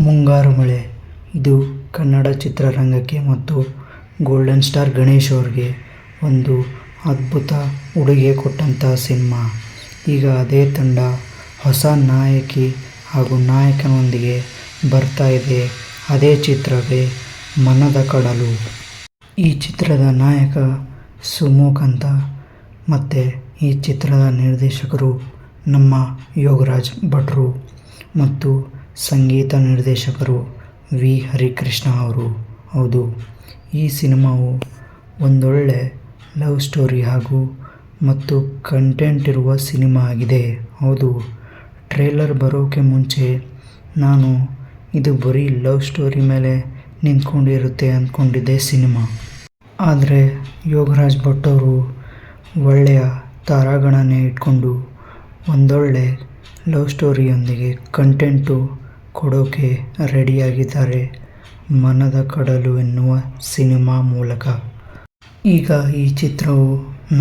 ಮುಂಗಾರು ಮಳೆ. ಇದು ಕನ್ನಡ ಚಿತ್ರರಂಗಕ್ಕೆ ಮತ್ತು ಗೋಲ್ಡನ್ ಸ್ಟಾರ್ ಗಣೇಶ್ ಅವ್ರಿಗೆ ಒಂದು ಅದ್ಭುತ ಉಡುಗೆ ಕೊಟ್ಟಂಥ ಸಿನಿಮಾ. ಈಗ ಅದೇ ತಂಡ ಹೊಸ ನಾಯಕಿ ಹಾಗೂ ನಾಯಕನೊಂದಿಗೆ ಬರ್ತಾ ಇದೆ. ಅದೇ ಚಿತ್ರವೇ ಮನದ ಕಡಲು. ಈ ಚಿತ್ರದ ನಾಯಕ ಸುಮುಖ್ ಅಂತ ಮತ್ತು ಈ ಚಿತ್ರದ ನಿರ್ದೇಶಕರು ನಮ್ಮ ಯೋಗರಾಜ್ ಭಟ್ರು ಮತ್ತು ಸಂಗೀತ ನಿರ್ದೇಶಕರು ವಿ ಹರಿಕೃಷ್ಣ ಅವರು. ಹೌದು, ಈ ಸಿನಿಮಾವು ಒಂದೊಳ್ಳೆ ಲವ್ ಸ್ಟೋರಿ ಹಾಗೂ ಮತ್ತು ಕಂಟೆಂಟ್ ಇರುವ ಸಿನಿಮಾ ಆಗಿದೆ. ಹೌದು, ಟ್ರೇಲರ್ ಬರೋಕ್ಕೆ ಮುಂಚೆ ನಾನು ಇದು ಬರೀ ಲವ್ ಸ್ಟೋರಿ ಮೇಲೆ ನಿಂತ್ಕೊಂಡಿರುತ್ತೆ ಅಂದ್ಕೊಂಡಿದ್ದೆ ಸಿನಿಮಾ. ಆದರೆ ಯೋಗರಾಜ್ ಭಟ್ ಅವರು ಒಳ್ಳೆಯ ತಾರಾಗಣನೆ ಇಟ್ಕೊಂಡು ಒಂದೊಳ್ಳೆ ಲವ್ ಸ್ಟೋರಿಯೊಂದಿಗೆ ಕಂಟೆಂಟು ಕೊಡೋಕೆ ರೆಡಿಯಾಗಿದ್ದಾರೆ ಮನದ ಕಡಲು ಎನ್ನುವ ಸಿನಿಮಾ ಮೂಲಕ. ಈಗ ಈ ಚಿತ್ರವು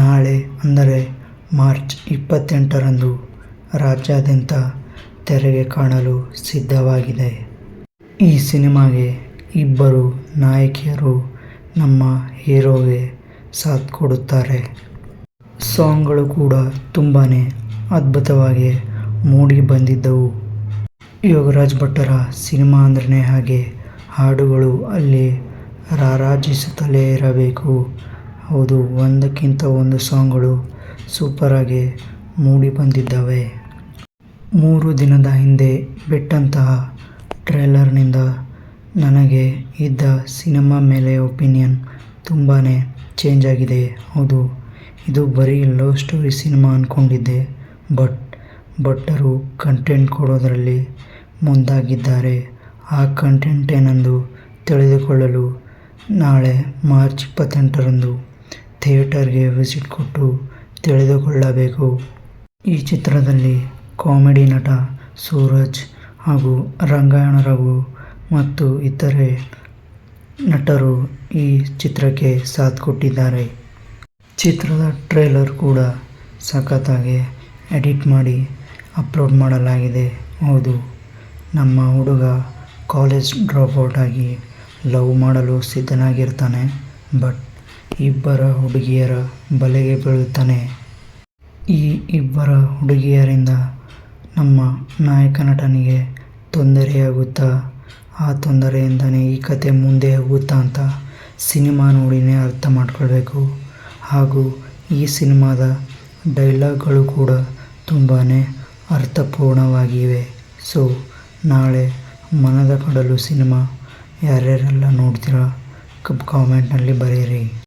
ನಾಳೆ ಅಂದರೆ ಮಾರ್ಚ್ 28ರಂದು ರಾಜ್ಯಾದ್ಯಂತ ತೆರೆಗೆ ಕಾಣಲು ಸಿದ್ಧವಾಗಿದೆ. ಈ ಸಿನಿಮಾಗೆ ಇಬ್ಬರು ನಾಯಕಿಯರು ನಮ್ಮ ಹೀರೋಗೆ ಸಾಥ್ ಕೊಡುತ್ತಾರೆ. ಸಾಂಗ್ಗಳು ಕೂಡ ತುಂಬಾ ಅದ್ಭುತವಾಗಿ ಮೂಡಿ ಬಂದಿದ್ದವು. ಯೋಗರಾಜ್ ಭಟ್ಟರ ಸಿನಿಮಾ ಅಂದ್ರೇ ಹಾಗೆ, ಹಾಡುಗಳು ಅಲ್ಲಿ ರಾರಾಜಿಸುತ್ತಲೇ ಇರಬೇಕು. ಹೌದು, ಒಂದಕ್ಕಿಂತ ಒಂದು ಸಾಂಗ್ಗಳು ಸೂಪರಾಗಿ ಮೂಡಿ ಬಂದಿದ್ದಾವೆ. 3 ದಿನದ ಹಿಂದೆ ಬಿಟ್ಟಂತಹ ಟ್ರೇಲರ್ನಿಂದ ನನಗೆ ಇದ್ದ ಸಿನಿಮಾ ಮೇಲೆ ಒಪಿನಿಯನ್ ತುಂಬಾ ಚೇಂಜ್ ಆಗಿದೆ. ಹೌದು, ಇದು ಬರೀ ಲವ್ ಸ್ಟೋರಿ ಸಿನಿಮಾ ಅಂದ್ಕೊಂಡಿದ್ದೆ, ಬಟ್ ಭಟ್ಟರು ಕಂಟೆಂಟ್ ಕೊಡೋದರಲ್ಲಿ ಮುಂದಾಗಿದ್ದಾರೆ. ಆ ಕಂಟೆಂಟ್ ಏನೆಂದು ತಿಳಿದುಕೊಳ್ಳಲು ನಾಳೆ ಮಾರ್ಚ್ 28ರಂದು ಥಿಯೇಟರ್ಗೆ ವಿಸಿಟ್ ಕೊಟ್ಟು ತಿಳಿದುಕೊಳ್ಳಬೇಕು. ಈ ಚಿತ್ರದಲ್ಲಿ ಕಾಮಿಡಿ ನಟ ಸೂರಜ್ ಹಾಗೂ ರಂಗಾಯಣ ರಘು ಮತ್ತು ಇತರೆ ನಟರು ಈ ಚಿತ್ರಕ್ಕೆ ಸಾಥ್ ಕೊಟ್ಟಿದ್ದಾರೆ. ಚಿತ್ರದ ಟ್ರೇಲರ್ ಕೂಡ ಸಖತ್ತಾಗಿ ಎಡಿಟ್ ಮಾಡಿ ಅಪ್ಲೋಡ್ ಮಾಡಲಾಗಿದೆ. ಹೌದು, ನಮ್ಮ ಹುಡುಗ ಕಾಲೇಜ್ ಡ್ರಾಪ್ಔಟ್ ಆಗಿ ಲವ್ ಮಾಡಲು ಸಿದ್ಧನಾಗಿರ್ತಾನೆ, ಬಟ್ ಇಬ್ಬರ ಹುಡುಗಿಯರ ಬಲೆಗೆ ಬೀಳುತ್ತಾನೆ. ಈ ಇಬ್ಬರ ಹುಡುಗಿಯರಿಂದ ನಮ್ಮ ನಾಯಕ ನಟನಿಗೆ ತೊಂದರೆಯಾಗುತ್ತಾ, ಆ ತೊಂದರೆಯಿಂದನೇ ಈ ಕತೆ ಮುಂದೆ ಹೋಗುತ್ತಾ ಅಂತ ಸಿನಿಮಾ ನೋಡಿನೇ ಅರ್ಥ ಮಾಡ್ಕೊಳ್ಬೇಕು. ಹಾಗೂ ಈ ಸಿನಿಮಾದ ಡೈಲಾಗ್ಗಳು ಕೂಡ ತುಂಬಾ ಅರ್ಥಪೂರ್ಣವಾಗಿವೆ. ಸೊ ನಾಳೆ ಮನದ ಕಡಲು ಸಿನಿಮಾ ಯಾರ್ಯಾರೆಲ್ಲ ನೋಡ್ತೀರಾ ಕಾಮೆಂಟ್ನಲ್ಲಿ ಬರೆಯಿರಿ.